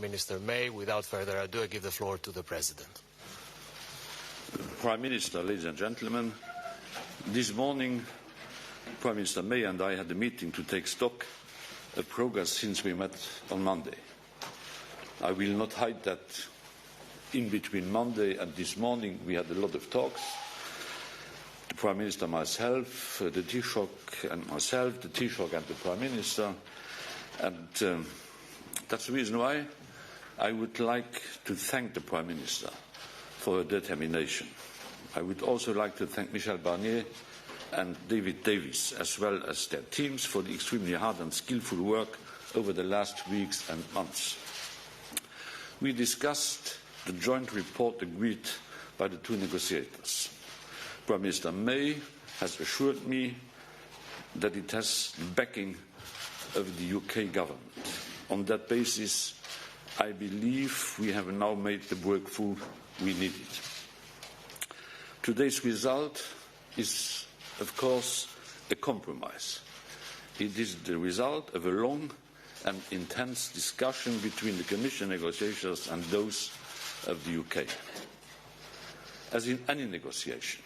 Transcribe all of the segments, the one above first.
Minister May. Without further ado, I give the floor to the President. Prime Minister, ladies and gentlemen, this morning Prime Minister May and I had a meeting to take stock of progress since we met on Monday. I will not hide that in between Monday and this morning we had a lot of talks. The Prime Minister, myself, the Taoiseach and myself, the Taoiseach and the Prime Minister, and that's the reason why I would like to thank the Prime Minister for her determination. I would also like to thank Michel Barnier and David Davis, as well as their teams, for the extremely hard and skillful work over the last weeks and months. We discussed the joint report agreed by the two negotiators. Prime Minister May has assured me that it has the backing of the UK government. On that basis, I believe we have now made the breakthrough we needed. Today's result is, of course, a compromise. It is the result of a long and intense discussion between the Commission negotiators and those of the UK. As in any negotiation,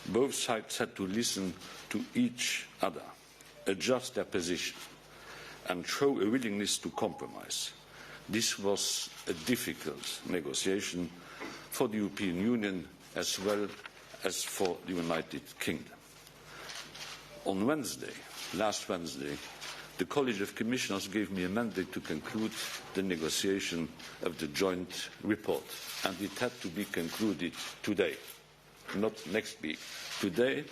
both sides had to listen to each other, adjust their position, and show a willingness to compromise. This was a difficult negotiation for the European Union as well as for the United Kingdom. On last Wednesday, the College of Commissioners gave me a mandate to conclude the negotiation of the joint report, and it had to be concluded today, not next week. Today,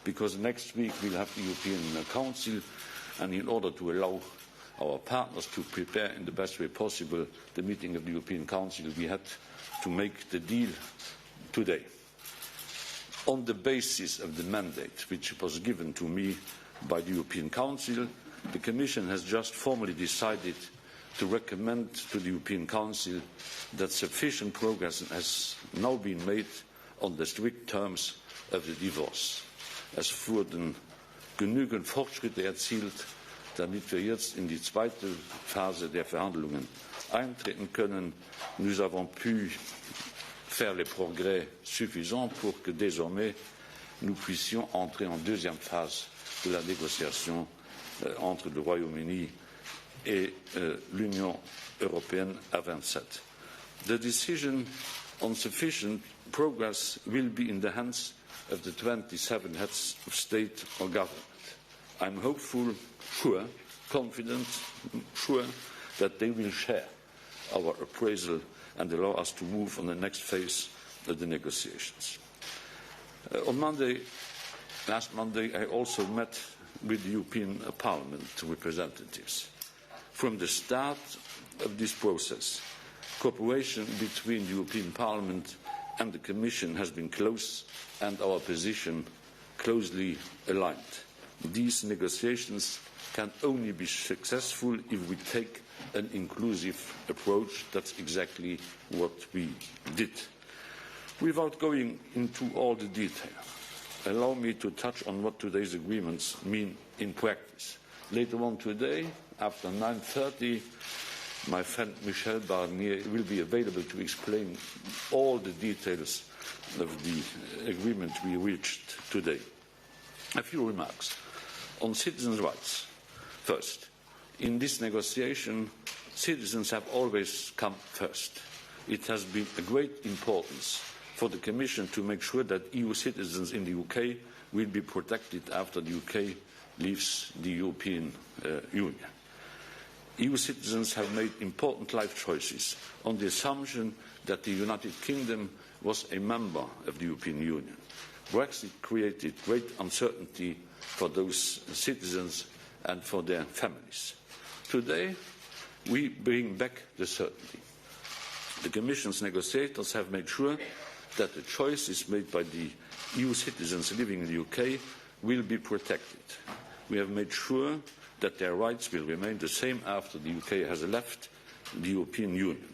because next week we'll have the European Council, and in order to allow our partners to prepare in the best way possible the meeting of the European Council, we had to make the deal today. On the basis of the mandate which was given to me by the European Council, the Commission has just formally decided to recommend to the European Council that sufficient progress has now been made on the strict terms of the divorce. Es wurden genügend Fortschritte erzielt, damit wir jetzt in die zweite Phase der Verhandlungen eintreten können. Nous avons pu faire les progrès suffisants pour que désormais nous puissions entrer en deuxième phase de la négociation entre le Royaume-Uni et l'Union européenne à 27. The decision on sufficient progress will be in the hands of the 27 heads of state or government. I'm hopeful, confident, sure that they will share our appraisal and allow us to move on the next phase of the negotiations. Last Monday, I also met with the European Parliament representatives. From the start of this process, cooperation between the European Parliament and the Commission has been close and our position closely aligned. These negotiations can only be successful if we take an inclusive approach. That's exactly what we did. Without going into all the detail, allow me to touch on what today's agreements mean in practice. Later on today, after 9:30, my friend Michel Barnier will be available to explain all the details of the agreement we reached today. A few remarks on citizens' rights. First, in this negotiation, citizens have always come first. It has been a great importance for the Commission to make sure that EU citizens in the UK will be protected after the UK leaves the European Union. EU citizens have made important life choices on the assumption that the United Kingdom was a member of the European Union. Brexit created great uncertainty for those citizens and for their families. Today, we bring back the certainty. The Commission's negotiators have made sure that the choices made by the EU citizens living in the UK will be protected. We have made sure that their rights will remain the same after the UK has left the European Union.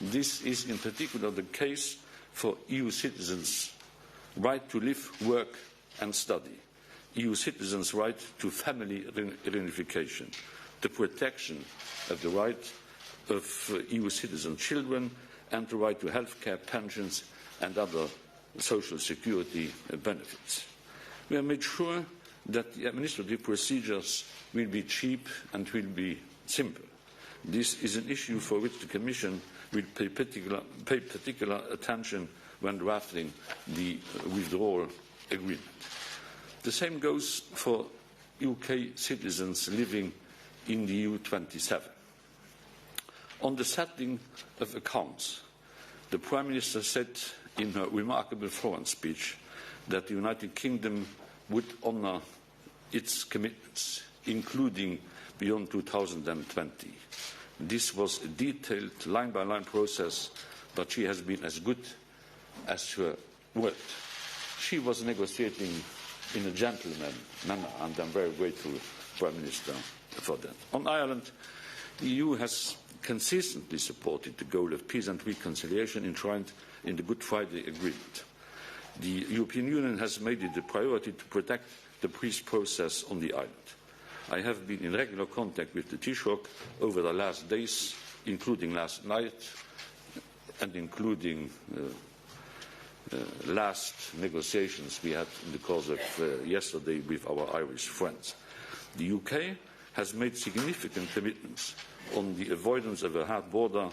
This is in particular the case for EU citizens' right to live, work and study, EU citizens' right to family reunification, the protection of the right of EU citizen children and the right to healthcare, pensions and other social security benefits. We have made sure that the administrative procedures will be cheap and will be simple. This is an issue for which the Commission will pay particular attention when drafting the withdrawal agreement. The same goes for UK citizens living in the EU 27. On the settling of accounts, the Prime Minister said in her remarkable Florence speech that the United Kingdom would honour its commitments, including beyond 2020. This was a detailed line-by-line process, but she has been as good as her word. She was negotiating in a gentleman manner, and I'm very grateful, Prime Minister, for that. On Ireland, the EU has consistently supported the goal of peace and reconciliation enshrined in the Good Friday Agreement. The European Union has made it a priority to protect the peace process on the island. I have been in regular contact with the Taoiseach over the last days, including last night and including last negotiations we had in the course of yesterday with our Irish friends. The UK has made significant commitments on the avoidance of a hard border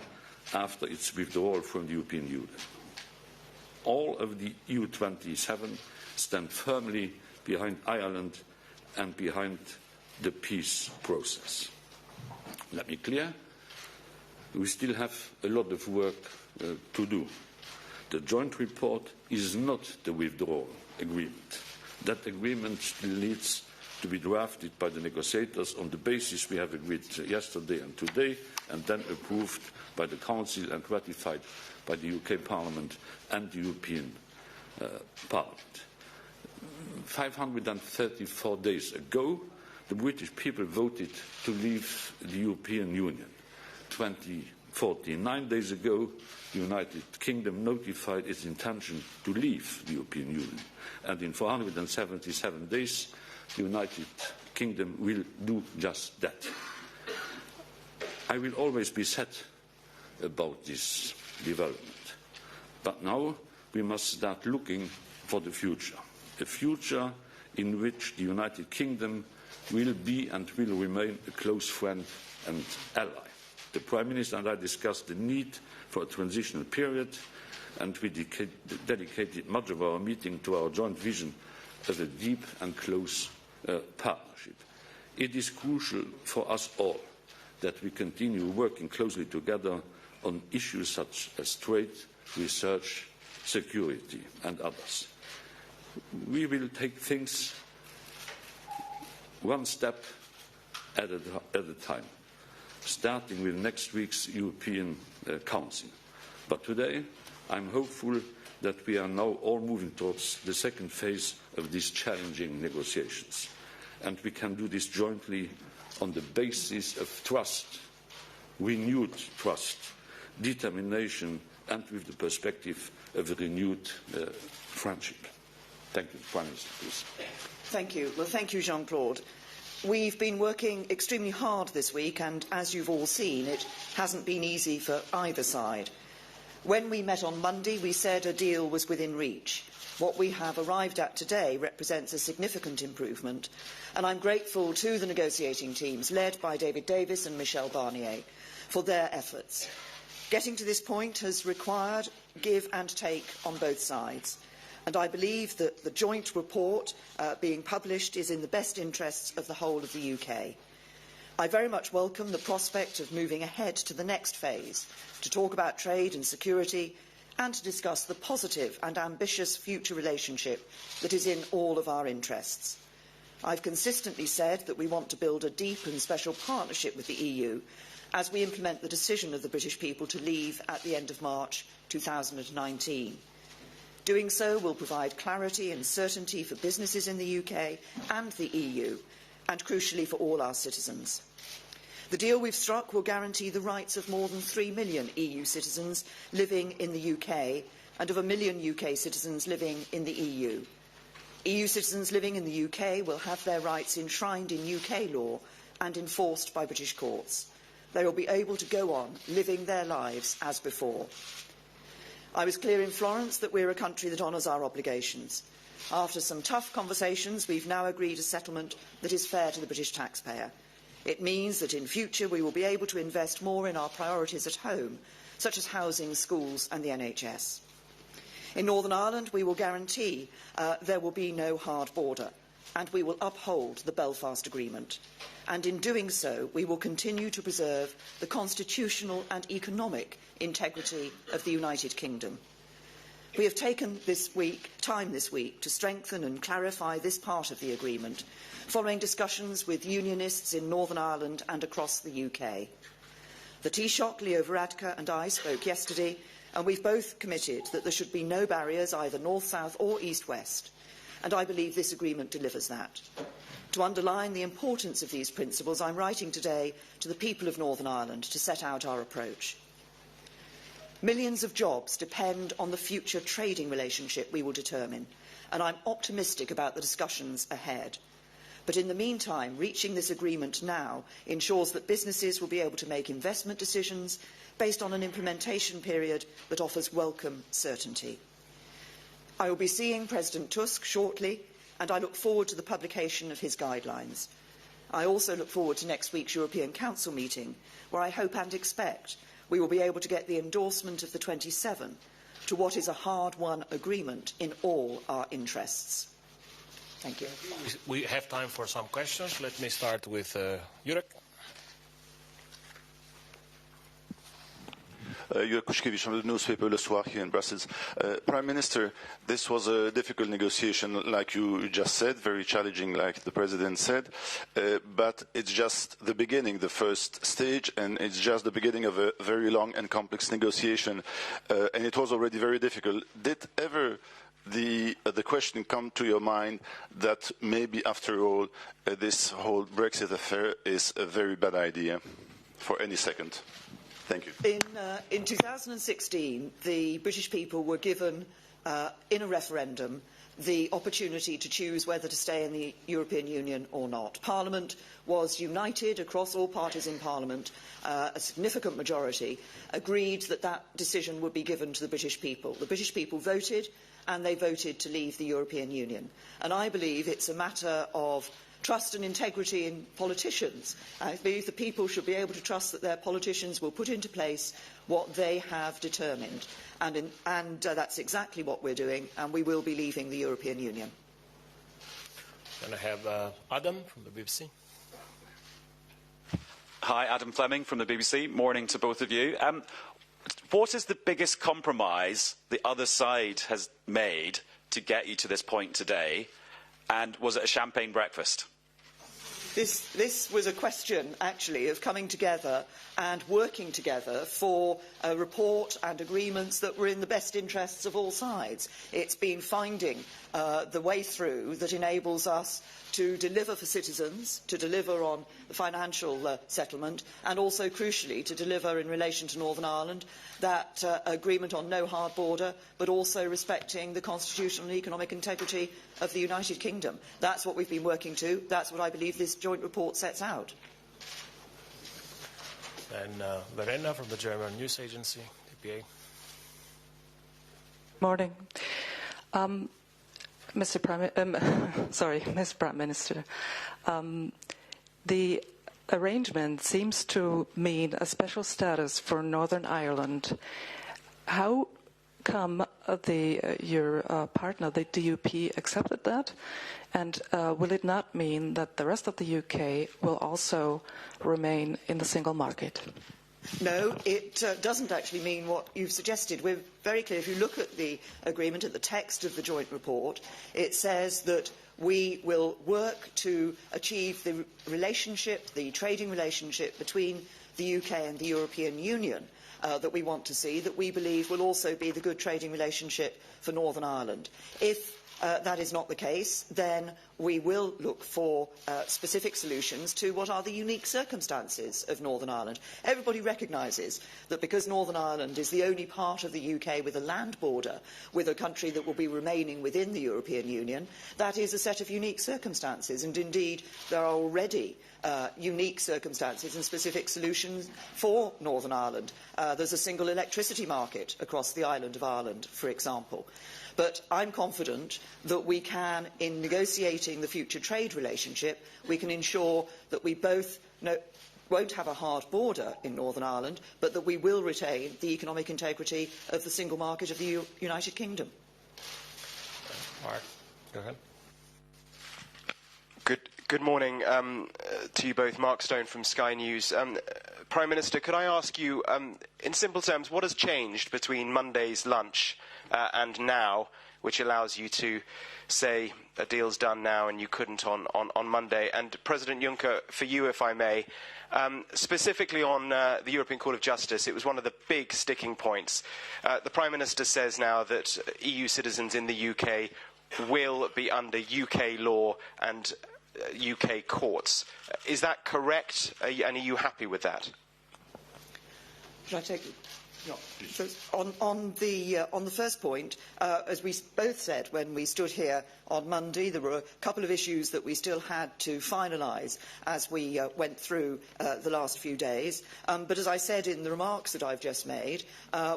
after its withdrawal from the European Union. All of the EU 27 stand firmly behind Ireland and behind the peace process. Let me be clear, we still have a lot of work to do. The joint report is not the withdrawal agreement. That agreement still needs to be drafted by the negotiators on the basis we have agreed yesterday and today, and then approved by the Council and ratified by the UK Parliament and the European Parliament. 534 days ago, the British people voted to leave the European Union. 2014, 9 days ago, the United Kingdom notified its intention to leave the European Union. And in 477 days, the United Kingdom will do just that. I will always be sad about this development. But now we must start looking for the future. A future in which the United Kingdom will be and will remain a close friend and ally. The Prime Minister and I discussed the need for a transitional period, and we dedicated much of our meeting to our joint vision of a deep and close partnership. It is crucial for us all that we continue working closely together on issues such as trade, research, security and others. We will take things one step at a time, starting with next week's European Council. But today, I'm hopeful that we are now all moving towards the second phase of these challenging negotiations. And we can do this jointly on the basis of trust, renewed trust, determination, and with the perspective of a renewed friendship. Thank you. Prime Minister, please. Thank you. Well, thank you, Jean-Claude. We've been working extremely hard this week, and as you've all seen, it hasn't been easy for either side. When we met on Monday, we said a deal was within reach. What we have arrived at today represents a significant improvement, and I'm grateful to the negotiating teams, led by David Davis and Michel Barnier, for their efforts. Getting to this point has required give and take on both sides, and I believe that the joint report being published is in the best interests of the whole of the UK. I very much welcome the prospect of moving ahead to the next phase, to talk about trade and security, and to discuss the positive and ambitious future relationship that is in all of our interests. I've consistently said that we want to build a deep and special partnership with the EU as we implement the decision of the British people to leave at the end of March 2019. Doing so will provide clarity and certainty for businesses in the UK and the EU, and crucially for all our citizens. The deal we've struck will guarantee the rights of more than 3 million EU citizens living in the UK and of 1 million UK citizens living in the EU. EU citizens living in the UK will have their rights enshrined in UK law and enforced by British courts. they will be able to go on living their lives as before. I was clear in Florence that we're a country that honours our obligations. After some tough conversations, we've now agreed a settlement that is fair to the British taxpayer. It means that in future we will be able to invest more in our priorities at home, such as housing, schools and the NHS. In Northern Ireland, we will guarantee there will be no hard border, and we will uphold the Belfast Agreement. And in doing so, we will continue to preserve the constitutional and economic integrity of the United Kingdom. We have taken time this week to strengthen and clarify this part of the agreement, following discussions with unionists in Northern Ireland and across the UK. The Taoiseach, Leo Varadkar, and I spoke yesterday, and we've both committed that there should be no barriers, either north-south or east-west, and I believe this agreement delivers that. To underline the importance of these principles, I'm writing today to the people of Northern Ireland to set out our approach. Millions of jobs depend on the future trading relationship we will determine, and I'm optimistic about the discussions ahead. But in the meantime, reaching this agreement now ensures that businesses will be able to make investment decisions based on an implementation period that offers welcome certainty. I will be seeing President Tusk shortly, and I look forward to the publication of his guidelines. I also look forward to next week's European Council meeting, where I hope and expect we will be able to get the endorsement of the 27 to what is a hard-won agreement in all our interests. Thank you. We have time for some questions. Let me start with Jurek. Jurek Kuszkiewicz from the newspaper Le Soir here in Brussels. Prime Minister, this was a difficult negotiation, like you just said, very challenging, like the President said, but it's just the beginning, the first stage, and it's just the beginning of a very long and complex negotiation, and it was already very difficult. Did ever the question come to your mind that maybe, after all, this whole Brexit affair is a very bad idea for any second? Thank you. In 2016, the British people were given, in a referendum, the opportunity to choose whether to stay in the European Union or not. Parliament was united across all parties in Parliament. A significant majority agreed that that decision would be given to the British people. The British people voted, and they voted to leave the European Union. And I believe it's a matter of trust and integrity in politicians. I believe the people should be able to trust that their politicians will put into place what they have determined. And that's exactly what we're doing, and we will be leaving the European Union. Then I have Adam from the BBC. Hi, Adam Fleming from the BBC. Morning to both of you. What is the biggest compromise the other side has made to get you to this point today? And was it a champagne breakfast? This was a question, actually, of coming together and working together for a report and agreements that were in the best interests of all sides. It's been finding the way through that enables us to deliver for citizens, to deliver on the financial settlement, and also, crucially, to deliver in relation to Northern Ireland that agreement on no hard border, but also respecting the constitutional and economic integrity of the United Kingdom. That's what we've been working to. That's what I believe this joint report sets out. And Verena from the German news agency, DPA. Morning. Mr. Prime Minister, the arrangement seems to mean a special status for Northern Ireland. How come your partner, the DUP, accepted that? And will it not mean that the rest of the UK will also remain in the single market? No, it doesn't actually mean what you've suggested. We're very clear. If you look at the agreement, at the text of the joint report, it says that we will work to achieve the relationship, the trading relationship between the UK and the European Union that we want to see, that we believe will also be the good trading relationship for Northern Ireland. If that is not the case, then we will look for specific solutions to what are the unique circumstances of Northern Ireland. Everybody recognises that because Northern Ireland is the only part of the UK with a land border with a country that will be remaining within the European Union, that is a set of unique circumstances. And indeed, there are already unique circumstances and specific solutions for Northern Ireland. There's a single electricity market across the island of Ireland, for example. But I'm confident that we can, in negotiating the future trade relationship, we can ensure that we both won't have a hard border in Northern Ireland, but that we will retain the economic integrity of the single market of the United Kingdom. Mark, go ahead. Good morning to you both. Mark Stone from Sky News. Prime Minister, could I ask you, in simple terms, what has changed between Monday's lunch and now, which allows you to say a deal's done now and you couldn't on Monday? And President Juncker, for you, if I may, specifically on the European Court of Justice, it was one of the big sticking points. The Prime Minister says now that EU citizens in the UK will be under UK law and UK courts. Is that correct? And are you happy with that? Should I take it? No. So on the first point, as we both said when we stood here on Monday, there were a couple of issues that we still had to finalise as we went through the last few days. But as I said in the remarks that I've just made,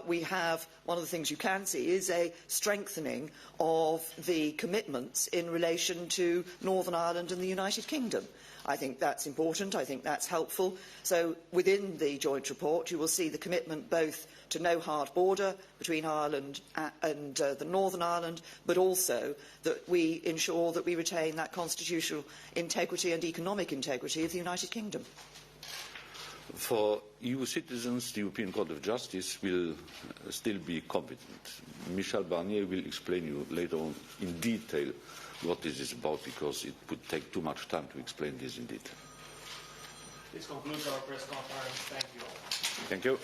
we have one of the things you can see is a strengthening of the commitments in relation to Northern Ireland and the United Kingdom. I think that's important. I think that's helpful. So within the joint report, you will see the commitment both to no hard border between Ireland and the Northern Ireland, but also that we ensure that we retain that constitutional integrity and economic integrity of the United Kingdom. For EU citizens, the European Court of Justice will still be competent. Michel Barnier will explain you later on in detail what this is about, because it would take too much time to explain this in detail. This concludes our press conference. Thank you all. Thank you.